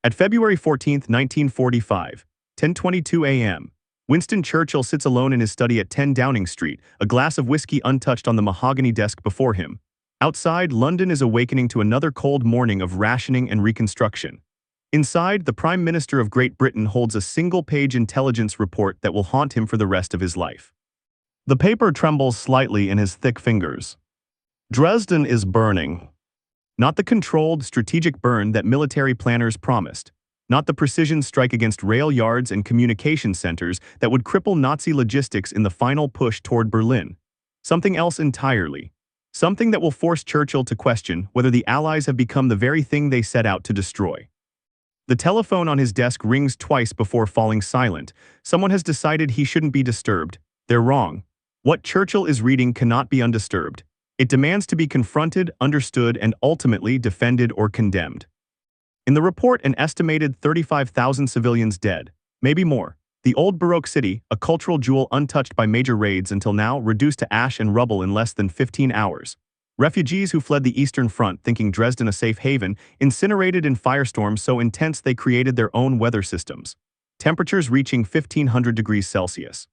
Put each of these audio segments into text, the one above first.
At February 14, 1945, 10:22 a.m., Winston Churchill sits alone in his study at 10 Downing Street, a glass of whiskey untouched on the mahogany desk before him. Outside, London is awakening to another cold morning of rationing and reconstruction. Inside, the Prime Minister of Great Britain holds a single-page intelligence report that will haunt him for the rest of his life. The paper trembles slightly in his thick fingers. Dresden is burning. Not the controlled, strategic burn that military planners promised. Not the precision strike against rail yards and communication centers that would cripple Nazi logistics in the final push toward Berlin. Something else entirely. Something that will force Churchill to question whether the Allies have become the very thing they set out to destroy. The telephone on his desk rings twice before falling silent. Someone has decided he shouldn't be disturbed. They're wrong. What Churchill is reading cannot be undisturbed. It demands to be confronted, understood, and ultimately defended or condemned. In the report, an estimated 35,000 civilians dead, maybe more. The old Baroque city, a cultural jewel untouched by major raids until now, reduced to ash and rubble in less than 15 hours. Refugees who fled the Eastern Front thinking Dresden a safe haven, incinerated in firestorms so intense they created their own weather systems. Temperatures reaching 1,500 degrees Celsius.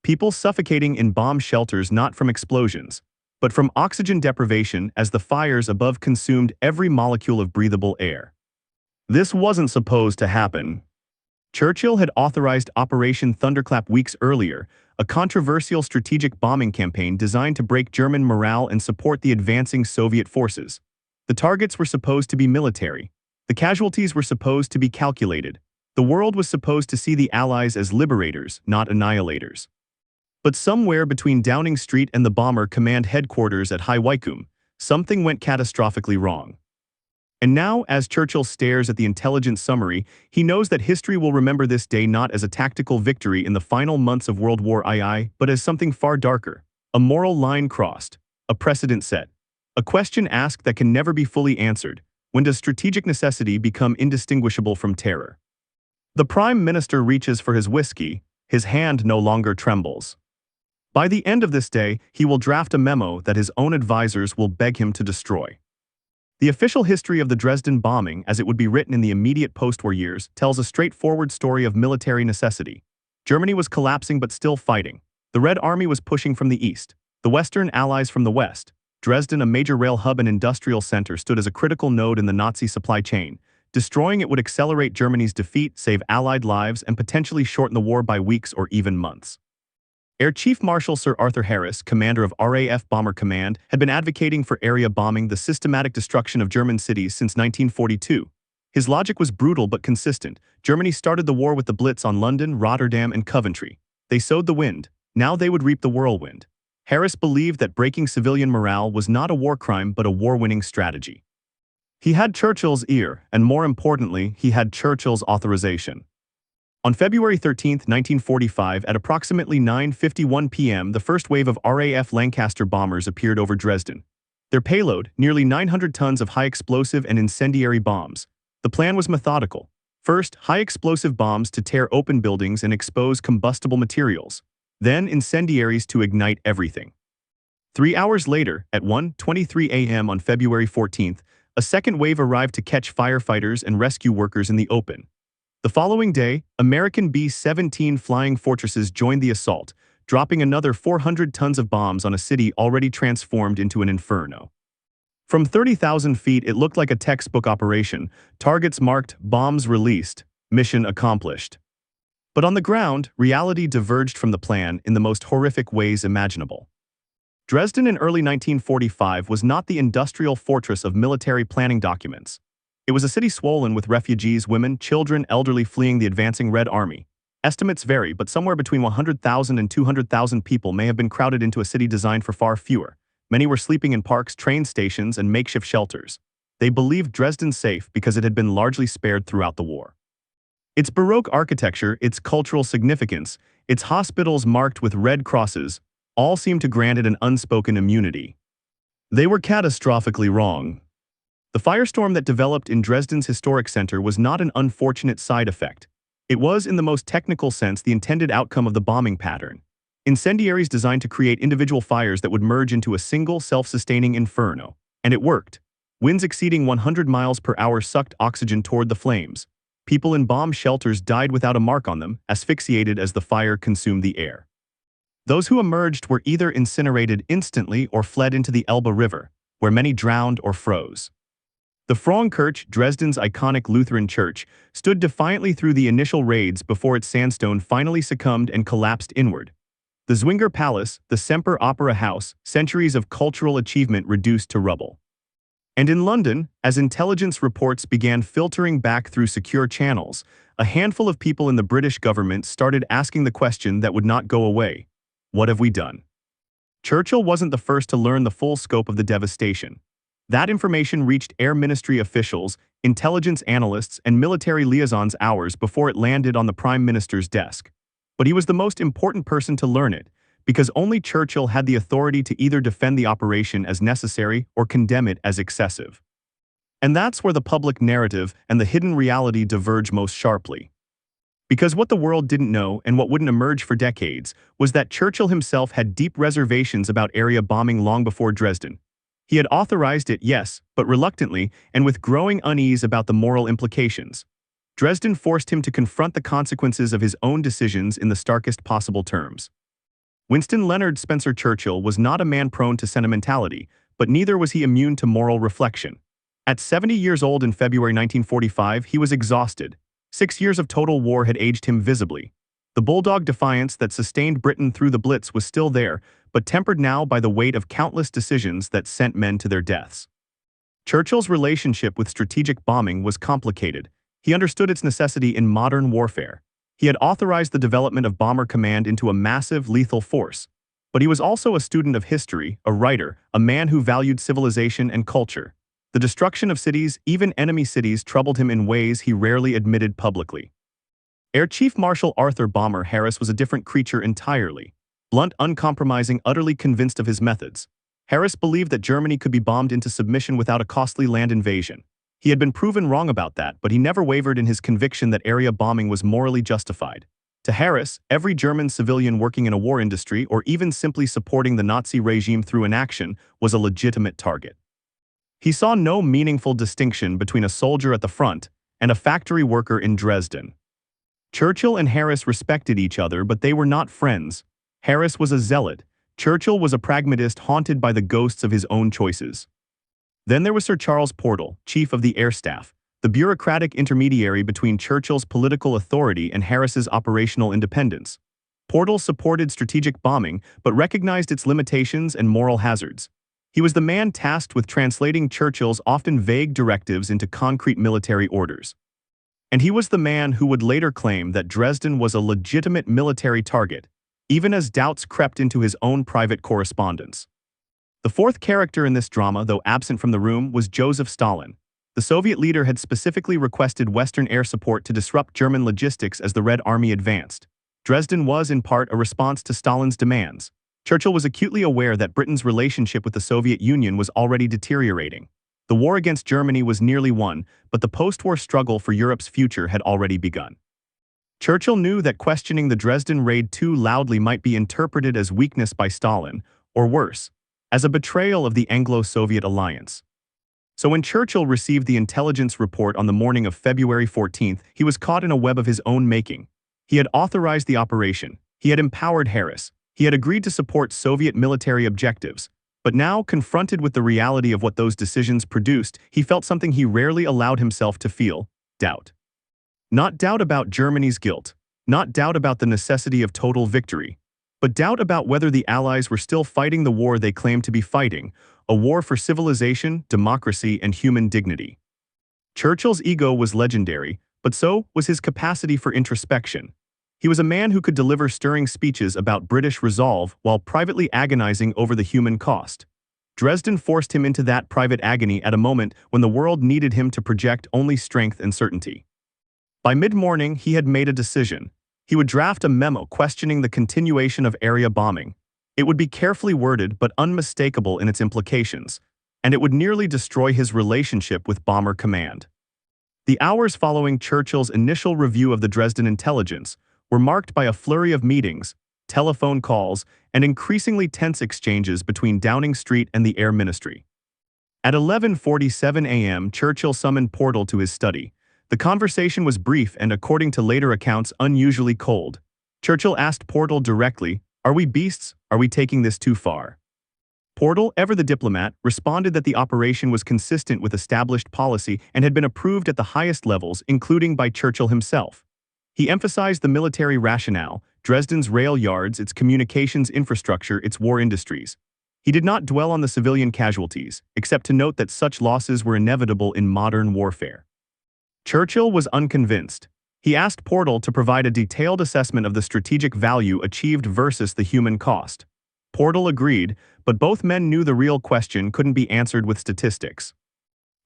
People suffocating in bomb shelters not from explosions, but from oxygen deprivation as the fires above consumed every molecule of breathable air. This wasn't supposed to happen. Churchill had authorized Operation Thunderclap weeks earlier, a controversial strategic bombing campaign designed to break German morale and support the advancing Soviet forces. The targets were supposed to be military. The casualties were supposed to be calculated. The world was supposed to see the Allies as liberators, not annihilators. But somewhere between Downing Street and the bomber command headquarters at High Wycombe, something went catastrophically wrong. And now, as Churchill stares at the intelligence summary, he knows that history will remember this day not as a tactical victory in the final months of World War II, but as something far darker. A moral line crossed. A precedent set. A question asked that can never be fully answered. When does strategic necessity become indistinguishable from terror? The Prime Minister reaches for his whiskey. His hand no longer trembles. By the end of this day, he will draft a memo that his own advisors will beg him to destroy. The official history of the Dresden bombing, as it would be written in the immediate post-war years, tells a straightforward story of military necessity. Germany was collapsing but still fighting. The Red Army was pushing from the east, the Western Allies from the west. Dresden, a major rail hub and industrial center, stood as a critical node in the Nazi supply chain. Destroying it would accelerate Germany's defeat, save Allied lives, and potentially shorten the war by weeks or even months. Air Chief Marshal Sir Arthur Harris, commander of RAF Bomber Command, had been advocating for area bombing, the systematic destruction of German cities, since 1942. His logic was brutal but consistent. Germany started the war with the Blitz on London, Rotterdam, and Coventry. They sowed the wind. Now they would reap the whirlwind. Harris believed that breaking civilian morale was not a war crime but a war-winning strategy. He had Churchill's ear, and more importantly, he had Churchill's authorization. On February 13, 1945, at approximately 9:51 p.m., the first wave of RAF Lancaster bombers appeared over Dresden. Their payload, nearly 900 tons of high-explosive and incendiary bombs. The plan was methodical. First, high-explosive bombs to tear open buildings and expose combustible materials. Then, incendiaries to ignite everything. 3 hours later, at 1:23 a.m. on February 14th, a second wave arrived to catch firefighters and rescue workers in the open. The following day, American B-17 Flying Fortresses joined the assault, dropping another 400 tons of bombs on a city already transformed into an inferno. From 30,000 feet, it looked like a textbook operation. Targets marked, bombs released, mission accomplished. But on the ground, reality diverged from the plan in the most horrific ways imaginable. Dresden in early 1945 was not the industrial fortress of military planning documents. It was a city swollen with refugees, women, children, elderly fleeing the advancing Red Army. Estimates vary, but somewhere between 100,000 and 200,000 people may have been crowded into a city designed for far fewer. Many were sleeping in parks, train stations, and makeshift shelters. They believed Dresden safe because it had been largely spared throughout the war. Its Baroque architecture, its cultural significance, its hospitals marked with red crosses, all seemed to grant it an unspoken immunity. They were catastrophically wrong. The firestorm that developed in Dresden's historic center was not an unfortunate side effect. It was, in the most technical sense, the intended outcome of the bombing pattern. Incendiaries designed to create individual fires that would merge into a single, self-sustaining inferno. And it worked. Winds exceeding 100 miles per hour sucked oxygen toward the flames. People in bomb shelters died without a mark on them, asphyxiated as the fire consumed the air. Those who emerged were either incinerated instantly or fled into the Elbe River, where many drowned or froze. The Frauenkirche, Dresden's iconic Lutheran church, stood defiantly through the initial raids before its sandstone finally succumbed and collapsed inward. The Zwinger Palace, the Semper Opera House, centuries of cultural achievement reduced to rubble. And in London, as intelligence reports began filtering back through secure channels, a handful of people in the British government started asking the question that would not go away: what have we done? Churchill wasn't the first to learn the full scope of the devastation. That information reached Air Ministry officials, intelligence analysts, and military liaisons hours before it landed on the Prime Minister's desk. But he was the most important person to learn it, because only Churchill had the authority to either defend the operation as necessary or condemn it as excessive. And that's where the public narrative and the hidden reality diverge most sharply. Because what the world didn't know, and what wouldn't emerge for decades, was that Churchill himself had deep reservations about area bombing long before Dresden. He had authorized it, yes, but reluctantly and with growing unease about the moral implications. Dresden forced him to confront the consequences of his own decisions in the starkest possible terms. Winston Leonard Spencer Churchill was not a man prone to sentimentality, but neither was he immune to moral reflection. At 70 years old in February 1945, he was exhausted. 6 years of total war had aged him visibly. The bulldog defiance that sustained Britain through the Blitz was still there, but tempered now by the weight of countless decisions that sent men to their deaths. Churchill's relationship with strategic bombing was complicated. He understood its necessity in modern warfare. He had authorized the development of Bomber Command into a massive, lethal force. But he was also a student of history, a writer, a man who valued civilization and culture. The destruction of cities, even enemy cities, troubled him in ways he rarely admitted publicly. Air Chief Marshal Arthur "Bomber" Harris was a different creature entirely. Blunt, uncompromising, utterly convinced of his methods. Harris believed that Germany could be bombed into submission without a costly land invasion. He had been proven wrong about that, but he never wavered in his conviction that area bombing was morally justified. To Harris, every German civilian working in a war industry or even simply supporting the Nazi regime through inaction was a legitimate target. He saw no meaningful distinction between a soldier at the front and a factory worker in Dresden. Churchill and Harris respected each other, but they were not friends. Harris was a zealot. Churchill was a pragmatist haunted by the ghosts of his own choices. Then there was Sir Charles Portal, Chief of the Air Staff, the bureaucratic intermediary between Churchill's political authority and Harris's operational independence. Portal supported strategic bombing, but recognized its limitations and moral hazards. He was the man tasked with translating Churchill's often vague directives into concrete military orders. And he was the man who would later claim that Dresden was a legitimate military target, even as doubts crept into his own private correspondence. The fourth character in this drama, though absent from the room, was Joseph Stalin. The Soviet leader had specifically requested Western air support to disrupt German logistics as the Red Army advanced. Dresden was, in part, a response to Stalin's demands. Churchill was acutely aware that Britain's relationship with the Soviet Union was already deteriorating. The war against Germany was nearly won, but the post-war struggle for Europe's future had already begun. Churchill knew that questioning the Dresden raid too loudly might be interpreted as weakness by Stalin, or worse, as a betrayal of the Anglo-Soviet alliance. So when Churchill received the intelligence report on the morning of February 14th, he was caught in a web of his own making. He had authorized the operation. He had empowered Harris. He had agreed to support Soviet military objectives. But now, confronted with the reality of what those decisions produced, he felt something he rarely allowed himself to feel: doubt. Not doubt about Germany's guilt, not doubt about the necessity of total victory, but doubt about whether the Allies were still fighting the war they claimed to be fighting, a war for civilization, democracy, and human dignity. Churchill's ego was legendary, but so was his capacity for introspection. He was a man who could deliver stirring speeches about British resolve while privately agonizing over the human cost. Dresden forced him into that private agony at a moment when the world needed him to project only strength and certainty. By mid-morning, he had made a decision. He would draft a memo questioning the continuation of area bombing. It would be carefully worded but unmistakable in its implications, and it would nearly destroy his relationship with Bomber Command. The hours following Churchill's initial review of the Dresden intelligence were marked by a flurry of meetings, telephone calls, and increasingly tense exchanges between Downing Street and the Air Ministry. At 11:47 a.m., Churchill summoned Portal to his study. The conversation was brief and, according to later accounts, unusually cold. Churchill asked Portal directly, "Are we beasts? Are we taking this too far?" Portal, ever the diplomat, responded that the operation was consistent with established policy and had been approved at the highest levels, including by Churchill himself. He emphasized the military rationale, Dresden's rail yards, its communications infrastructure, its war industries. He did not dwell on the civilian casualties, except to note that such losses were inevitable in modern warfare. Churchill was unconvinced. He asked Portal to provide a detailed assessment of the strategic value achieved versus the human cost. Portal agreed, but both men knew the real question couldn't be answered with statistics.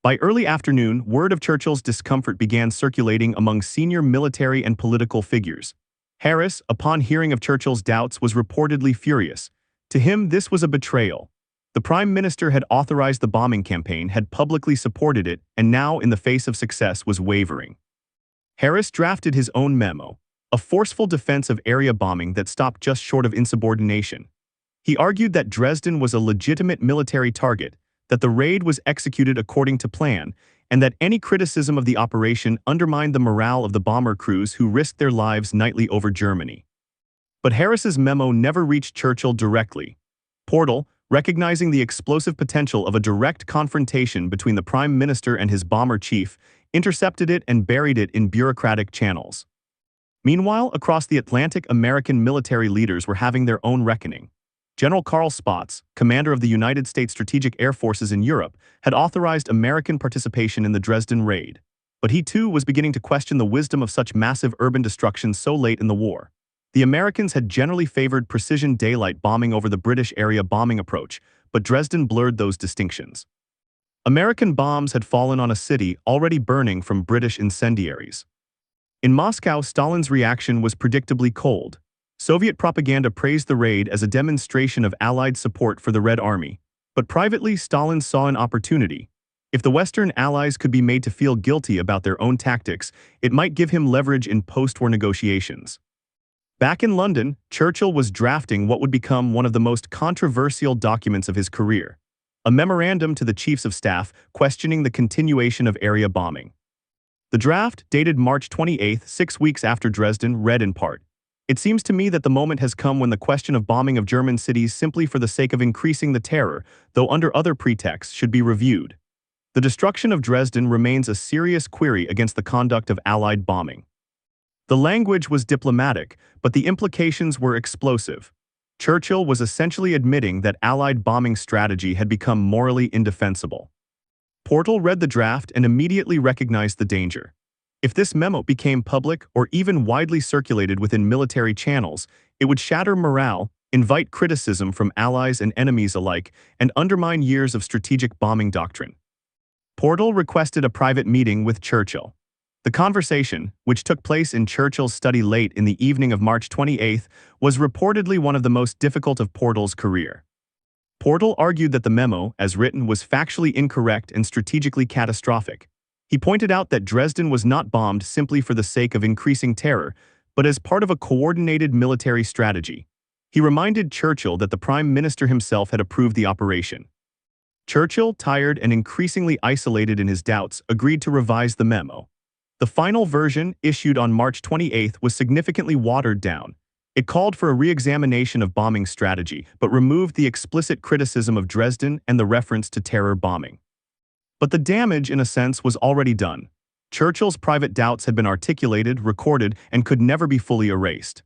By early afternoon, word of Churchill's discomfort began circulating among senior military and political figures. Harris, upon hearing of Churchill's doubts, was reportedly furious. To him, this was a betrayal. The Prime Minister had authorized the bombing campaign, had publicly supported it, and now, in the face of success, was wavering. Harris drafted his own memo, a forceful defense of area bombing that stopped just short of insubordination. He argued that Dresden was a legitimate military target, that the raid was executed according to plan, and that any criticism of the operation undermined the morale of the bomber crews who risked their lives nightly over Germany. But Harris's memo never reached Churchill directly. Portal, recognizing the explosive potential of a direct confrontation between the Prime Minister and his bomber chief, intercepted it and buried it in bureaucratic channels. Meanwhile, across the Atlantic, American military leaders were having their own reckoning. General Carl Spaatz, commander of the United States Strategic Air Forces in Europe, had authorized American participation in the Dresden raid. But he too was beginning to question the wisdom of such massive urban destruction so late in the war. The Americans had generally favored precision daylight bombing over the British area bombing approach, but Dresden blurred those distinctions. American bombs had fallen on a city already burning from British incendiaries. In Moscow, Stalin's reaction was predictably cold. Soviet propaganda praised the raid as a demonstration of Allied support for the Red Army. But privately, Stalin saw an opportunity. If the Western Allies could be made to feel guilty about their own tactics, it might give him leverage in post-war negotiations. Back in London, Churchill was drafting what would become one of the most controversial documents of his career, a memorandum to the Chiefs of Staff questioning the continuation of area bombing. The draft, dated March 28, 6 weeks after Dresden, read in part, "It seems to me that the moment has come when the question of bombing of German cities simply for the sake of increasing the terror, though under other pretexts, should be reviewed. The destruction of Dresden remains a serious query against the conduct of Allied bombing." The language was diplomatic, but the implications were explosive. Churchill was essentially admitting that Allied bombing strategy had become morally indefensible. Portal read the draft and immediately recognized the danger. If this memo became public or even widely circulated within military channels, it would shatter morale, invite criticism from allies and enemies alike, and undermine years of strategic bombing doctrine. Portal requested a private meeting with Churchill. The conversation, which took place in Churchill's study late in the evening of March 28, was reportedly one of the most difficult of Portal's career. Portal argued that the memo, as written, was factually incorrect and strategically catastrophic. He pointed out that Dresden was not bombed simply for the sake of increasing terror, but as part of a coordinated military strategy. He reminded Churchill that the Prime Minister himself had approved the operation. Churchill, tired and increasingly isolated in his doubts, agreed to revise the memo. The final version, issued on March 28, was significantly watered down. It called for a re-examination of bombing strategy, but removed the explicit criticism of Dresden and the reference to terror bombing. But the damage, in a sense, was already done. Churchill's private doubts had been articulated, recorded, and could never be fully erased.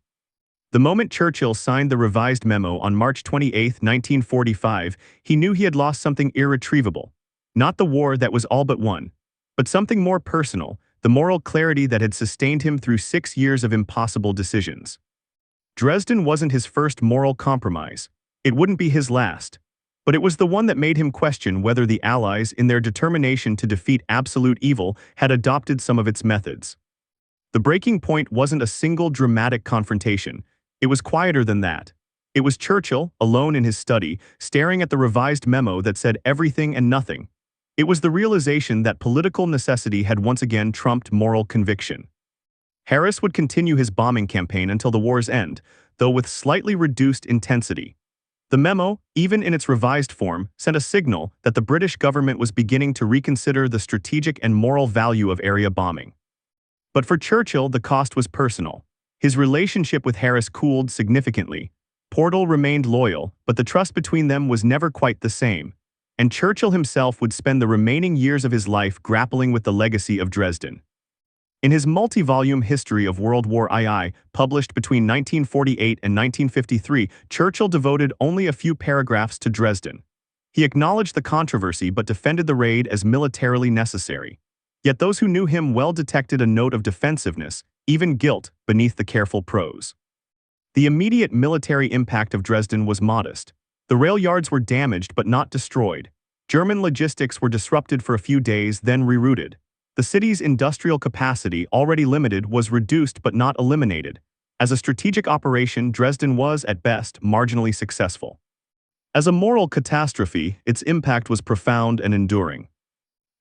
The moment Churchill signed the revised memo on March 28, 1945, he knew he had lost something irretrievable. Not the war that was all but won, but something more personal, the moral clarity that had sustained him through 6 years of impossible decisions. Dresden wasn't his first moral compromise. It wouldn't be his last. But it was the one that made him question whether the Allies, in their determination to defeat absolute evil, had adopted some of its methods. The breaking point wasn't a single dramatic confrontation. It was quieter than that. It was Churchill, alone in his study, staring at the revised memo that said everything and nothing. It was the realization that political necessity had once again trumped moral conviction. Harris would continue his bombing campaign until the war's end, though with slightly reduced intensity. The memo, even in its revised form, sent a signal that the British government was beginning to reconsider the strategic and moral value of area bombing. But for Churchill, the cost was personal. His relationship with Harris cooled significantly. Portal remained loyal, but the trust between them was never quite the same, and Churchill himself would spend the remaining years of his life grappling with the legacy of Dresden. In his multi-volume History of World War II, published between 1948 and 1953, Churchill devoted only a few paragraphs to Dresden. He acknowledged the controversy but defended the raid as militarily necessary. Yet those who knew him well detected a note of defensiveness, even guilt, beneath the careful prose. The immediate military impact of Dresden was modest. The rail yards were damaged but not destroyed. German logistics were disrupted for a few days, then rerouted. The city's industrial capacity, already limited, was reduced but not eliminated. As a strategic operation, Dresden was, at best, marginally successful. As a moral catastrophe, its impact was profound and enduring.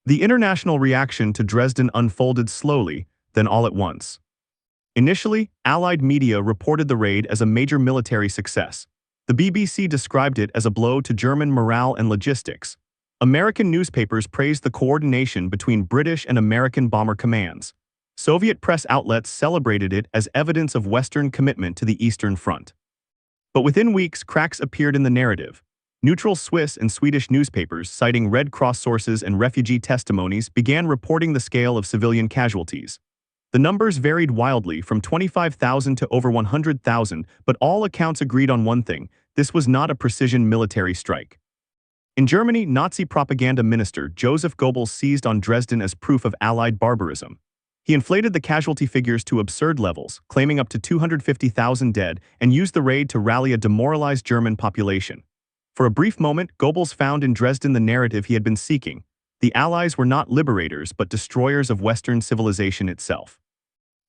The international reaction to Dresden unfolded slowly, then all at once. Initially, Allied media reported the raid as a major military success. The BBC described it as a blow to German morale and logistics. American newspapers praised the coordination between British and American bomber commands. Soviet press outlets celebrated it as evidence of Western commitment to the Eastern Front. But within weeks, cracks appeared in the narrative. Neutral Swiss and Swedish newspapers, citing Red Cross sources and refugee testimonies, began reporting the scale of civilian casualties. The numbers varied wildly, from 25,000 to over 100,000, but all accounts agreed on one thing: this was not a precision military strike. In Germany, Nazi propaganda minister Joseph Goebbels seized on Dresden as proof of Allied barbarism. He inflated the casualty figures to absurd levels, claiming up to 250,000 dead, and used the raid to rally a demoralized German population. For a brief moment, Goebbels found in Dresden the narrative he had been seeking. The Allies were not liberators but destroyers of Western civilization itself.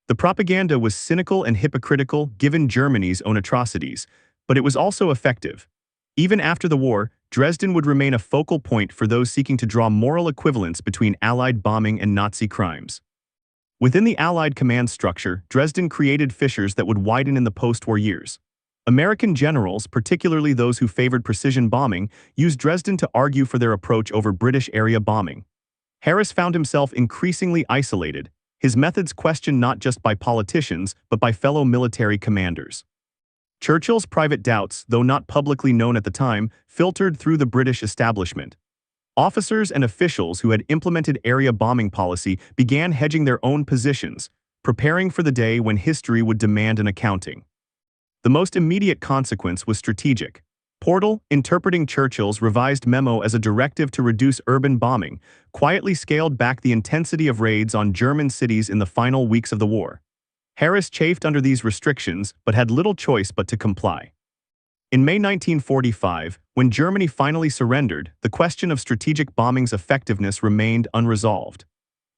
The propaganda was cynical and hypocritical given Germany's own atrocities, but it was also effective. Even after the war, Dresden would remain a focal point for those seeking to draw moral equivalence between Allied bombing and Nazi crimes. Within the Allied command structure, Dresden created fissures that would widen in the post-war years. American generals, particularly those who favored precision bombing, used Dresden to argue for their approach over British area bombing. Harris found himself increasingly isolated, his methods questioned not just by politicians but by fellow military commanders. Churchill's private doubts, though not publicly known at the time, filtered through the British establishment. Officers and officials who had implemented area bombing policy began hedging their own positions, preparing for the day when history would demand an accounting. The most immediate consequence was strategic. Portal, interpreting Churchill's revised memo as a directive to reduce urban bombing, quietly scaled back the intensity of raids on German cities in the final weeks of the war. Harris chafed under these restrictions but had little choice but to comply. In May 1945, when Germany finally surrendered, the question of strategic bombing's effectiveness remained unresolved.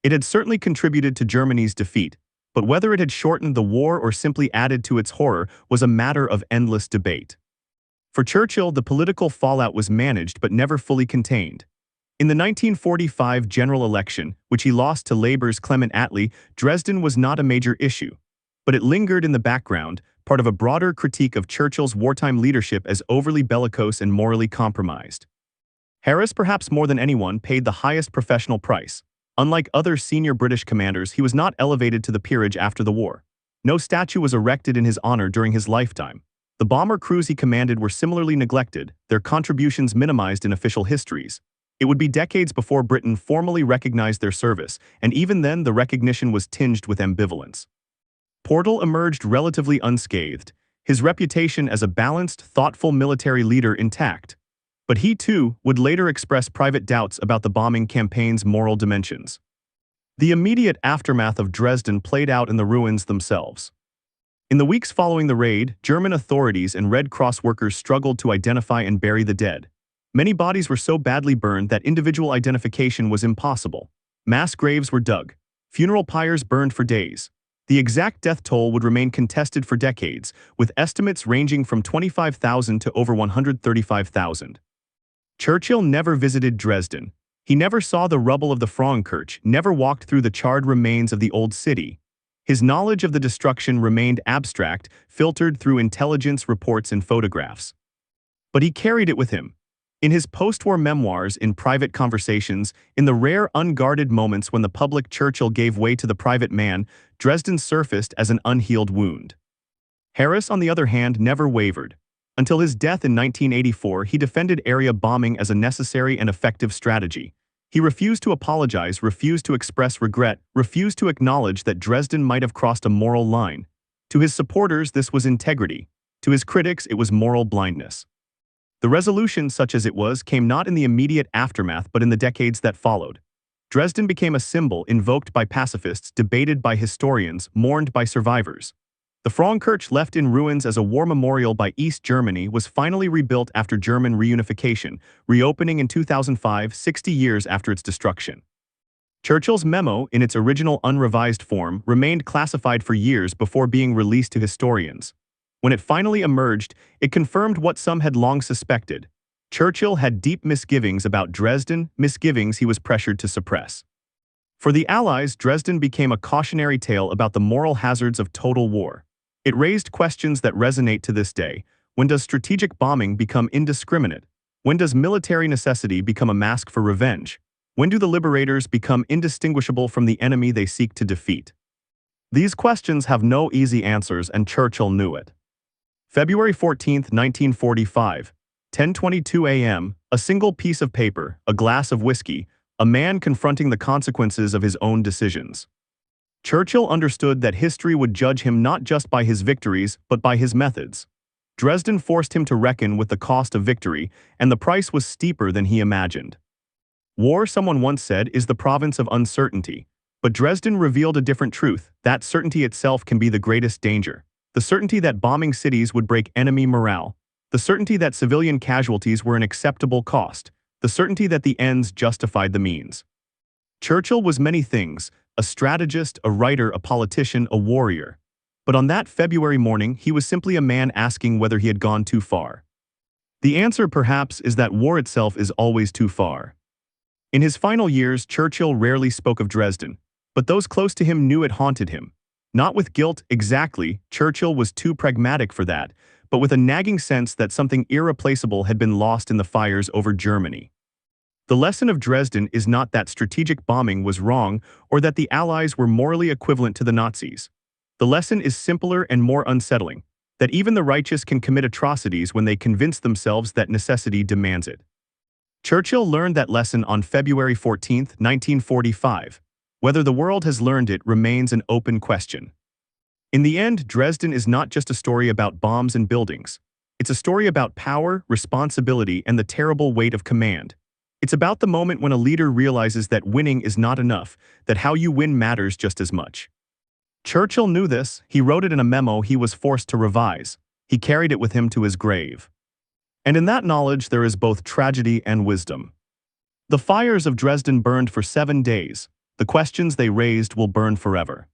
It had certainly contributed to Germany's defeat, but whether it had shortened the war or simply added to its horror was a matter of endless debate. For Churchill, the political fallout was managed but never fully contained. In the 1945 general election, which he lost to Labour's Clement Attlee, Dresden was not a major issue. But it lingered in the background, part of a broader critique of Churchill's wartime leadership as overly bellicose and morally compromised. Harris, perhaps more than anyone, paid the highest professional price. Unlike other senior British commanders, he was not elevated to the peerage after the war. No statue was erected in his honor during his lifetime. The bomber crews he commanded were similarly neglected, their contributions minimized in official histories. It would be decades before Britain formally recognized their service, and even then the recognition was tinged with ambivalence. Portal emerged relatively unscathed, his reputation as a balanced, thoughtful military leader intact. But he, too, would later express private doubts about the bombing campaign's moral dimensions. The immediate aftermath of Dresden played out in the ruins themselves. In the weeks following the raid, German authorities and Red Cross workers struggled to identify and bury the dead. Many bodies were so badly burned that individual identification was impossible. Mass graves were dug. Funeral pyres burned for days. The exact death toll would remain contested for decades, with estimates ranging from 25,000 to over 135,000. Churchill never visited Dresden. He never saw the rubble of the Frauenkirche, never walked through the charred remains of the old city. His knowledge of the destruction remained abstract, filtered through intelligence reports and photographs. But he carried it with him. In his post-war memoirs, in private conversations, in the rare unguarded moments when the public Churchill gave way to the private man, Dresden surfaced as an unhealed wound. Harris, on the other hand, never wavered. Until his death in 1984, he defended area bombing as a necessary and effective strategy. He refused to apologize, refused to express regret, refused to acknowledge that Dresden might have crossed a moral line. To his supporters, this was integrity. To his critics, it was moral blindness. The resolution, such as it was, came not in the immediate aftermath but in the decades that followed. Dresden became a symbol invoked by pacifists, debated by historians, mourned by survivors. The Frauenkirche, left in ruins as a war memorial by East Germany, was finally rebuilt after German reunification, reopening in 2005, 60 years after its destruction. Churchill's memo, in its original unrevised form, remained classified for years before being released to historians. When it finally emerged, it confirmed what some had long suspected. Churchill had deep misgivings about Dresden, misgivings he was pressured to suppress. For the Allies, Dresden became a cautionary tale about the moral hazards of total war. It raised questions that resonate to this day. When does strategic bombing become indiscriminate? When does military necessity become a mask for revenge? When do the liberators become indistinguishable from the enemy they seek to defeat? These questions have no easy answers, and Churchill knew it. February 14, 1945, 10:22 a.m., a single piece of paper, a glass of whiskey, a man confronting the consequences of his own decisions. Churchill understood that history would judge him not just by his victories, but by his methods. Dresden forced him to reckon with the cost of victory, and the price was steeper than he imagined. War, someone once said, is the province of uncertainty. But Dresden revealed a different truth. That certainty itself can be the greatest danger. The certainty that bombing cities would break enemy morale. The certainty that civilian casualties were an acceptable cost. The certainty that the ends justified the means. Churchill was many things: a strategist, a writer, a politician, a warrior. But on that February morning, he was simply a man asking whether he had gone too far. The answer, perhaps, is that war itself is always too far. In his final years, Churchill rarely spoke of Dresden, but those close to him knew it haunted him. Not with guilt, exactly, Churchill was too pragmatic for that, but with a nagging sense that something irreplaceable had been lost in the fires over Germany. The lesson of Dresden is not that strategic bombing was wrong or that the Allies were morally equivalent to the Nazis. The lesson is simpler and more unsettling, that even the righteous can commit atrocities when they convince themselves that necessity demands it. Churchill learned that lesson on February 14, 1945. Whether the world has learned it remains an open question. In the end, Dresden is not just a story about bombs and buildings. It's a story about power, responsibility, and the terrible weight of command. It's about the moment when a leader realizes that winning is not enough, that how you win matters just as much. Churchill knew this. He wrote it in a memo he was forced to revise. He carried it with him to his grave. And in that knowledge there is both tragedy and wisdom. The fires of Dresden burned for 7 days. The questions they raised will burn forever.